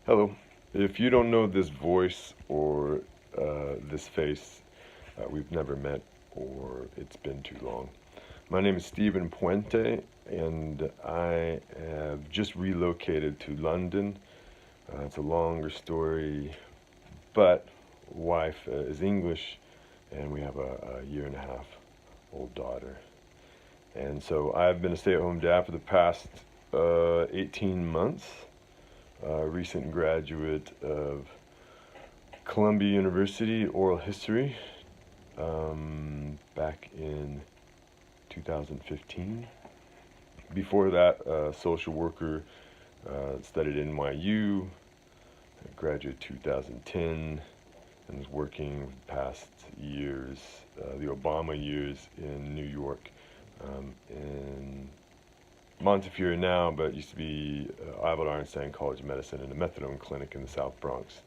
Hello. If you don't know this voice or this face, we've never met or it's been too long. My name is Stephen Puente, and I have just relocated to London. It's a longer story, but wife is English, and we have a year and a half old daughter. And so I've been a stay-at-home dad for the past 18 months. Recent graduate of Columbia University Oral History back in 2015. Before that, social worker, studied at NYU, graduated 2010, and was working the past years, the Obama years in New York, in Montefiore now, but used to be Albert Einstein College of Medicine and a methadone clinic in the South Bronx.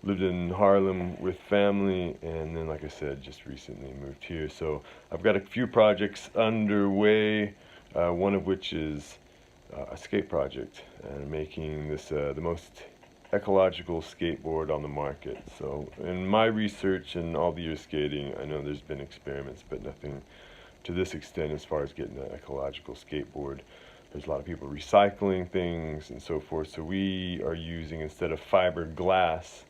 Lived in Harlem with family, and then, like I said, just recently moved here. So I've got a few projects underway, one of which is a skate project, and making this the most ecological skateboard on the market. So in my research and all the years skating, I know there's been experiments, but nothing to this extent as far as getting an ecological skateboard. There's a lot of people recycling things and so forth. So we are using, instead of fiberglass,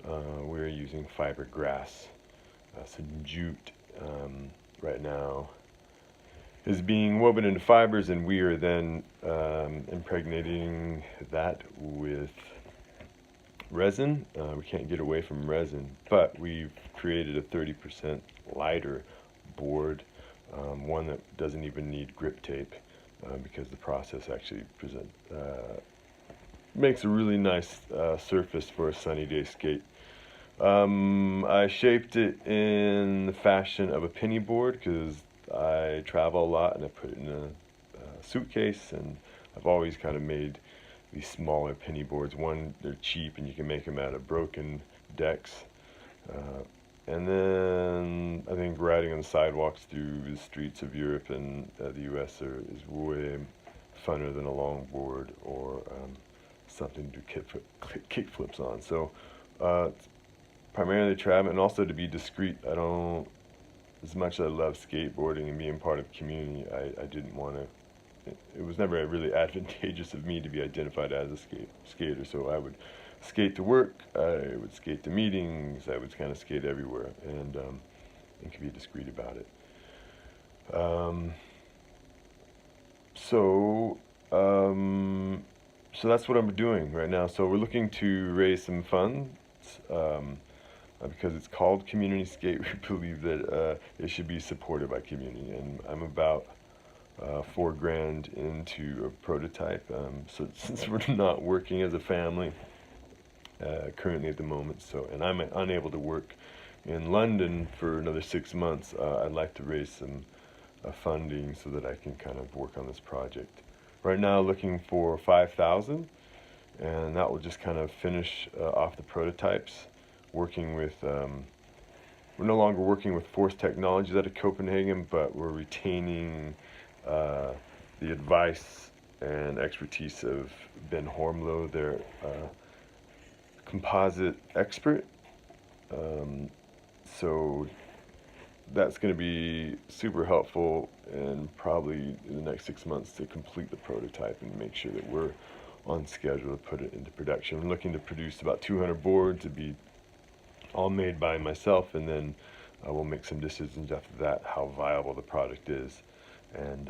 we're using fibergrass. Some jute right now is being woven into fibers, and we are then impregnating that with resin. We can't get away from resin, but we've created a 30% lighter board, one that doesn't even need grip tape, because the process actually makes a really nice surface for a sunny day skate. I shaped it in the fashion of a penny board because I travel a lot, and I put it in a suitcase, and I've always kind of made these smaller penny boards. One, they're cheap and you can make them out of broken decks. And then I think riding on the sidewalks through the streets of Europe and the US is way funner than a longboard or something to do kick flips on. So primarily travel, and also to be discreet. I don't, as much as I love skateboarding and being part of the community, I didn't want to, it was never really advantageous of me to be identified as a skater. So I would skate to work, I would skate to meetings, I would kind of skate everywhere, and could be discreet about it. Um, so um, so that's what I'm doing right now. So we're looking to raise some funds. Because it's called Community Skate, we believe that it should be supported by community, and I'm about $4,000 into a prototype. So since we're not working as a family currently at the moment, and I'm unable to work in London for another 6 months, I'd like to raise some funding so that I can kind of work on this project. Right now, looking for 5,000, and that will just kind of finish off the prototypes. Working with, we're no longer working with Force Technologies out of Copenhagen, but we're retaining the advice and expertise of Ben Hormlo, their composite expert. So that's going to be super helpful, and probably in the next 6 months to complete the prototype and make sure that we're on schedule to put it into production. I'm looking to produce about 200 boards to be all made by myself, and then we'll make some decisions after that how viable the product is, and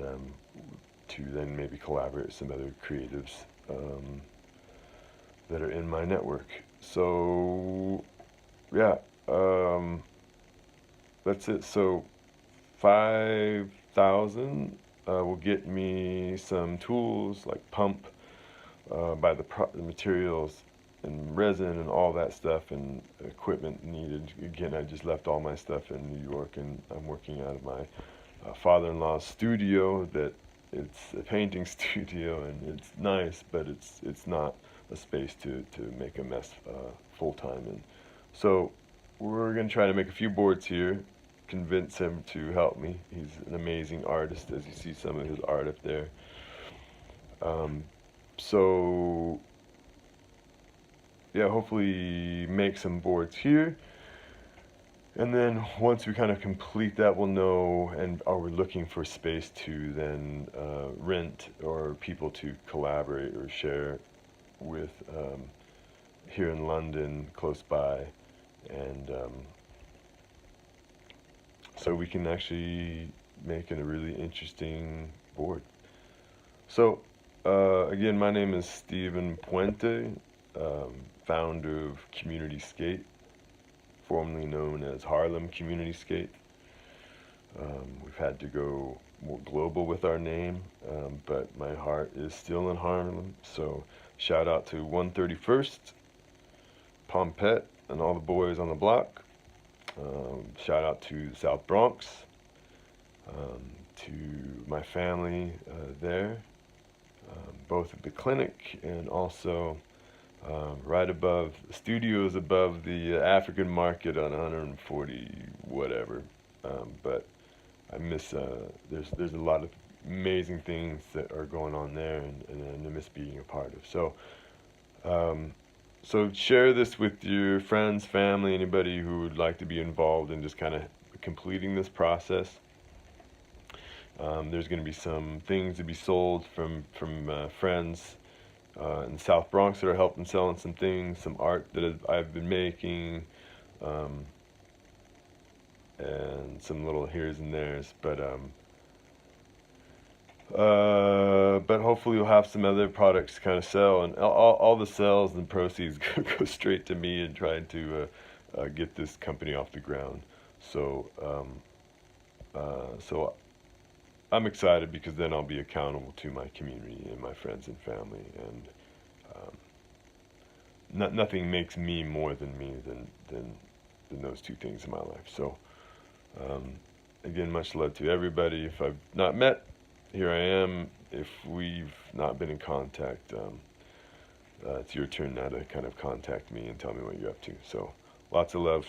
to then maybe collaborate with some other creatives that are in my network. So yeah, that's it. So 5,000 will get me some tools like pump, buy the materials and resin and all that stuff, and equipment needed. Again, I just left all my stuff in New York, and I'm working out of my father-in-law's studio. That it's a painting studio, and it's nice, but it's not a space to make a mess full time in. So we're gonna try to make a few boards here, convince him to help me. He's an amazing artist, as you see some of his art up there. So yeah, hopefully make some boards here. And then once we kind of complete that, we'll know, and are we looking for space to then rent or people to collaborate or share with here in London, close by, and so we can actually make it a really interesting board. So again, my name is Stephen Puente, founder of Community Skate, formerly known as Harlem Community Skate. We've had to go more global with our name, but my heart is still in Harlem. So shout out to 131st, Pompette, and all the boys on the block. Shout out to the South Bronx, to my family there, both at the clinic and also right above, the studios above the African market on 140 whatever. But I miss, there's a lot of amazing things that are going on there, and I miss being a part of. So share this with your friends, family, anybody who would like to be involved in just kind of completing this process. There's going to be some things to be sold from friends in the South Bronx that are helping selling some things, some art that I've been making, and some little here's and there's. But hopefully we'll have some other products to kind of sell, and all the sales and proceeds go straight to me in trying to get this company off the ground. So so I'm excited because then I'll be accountable to my community and my friends and family, and nothing makes me more than me than those two things in my life. So again, much love to everybody. If I've not met, here I am. If we've not been in contact, it's your turn now to kind of contact me and tell me what you're up to. So lots of love.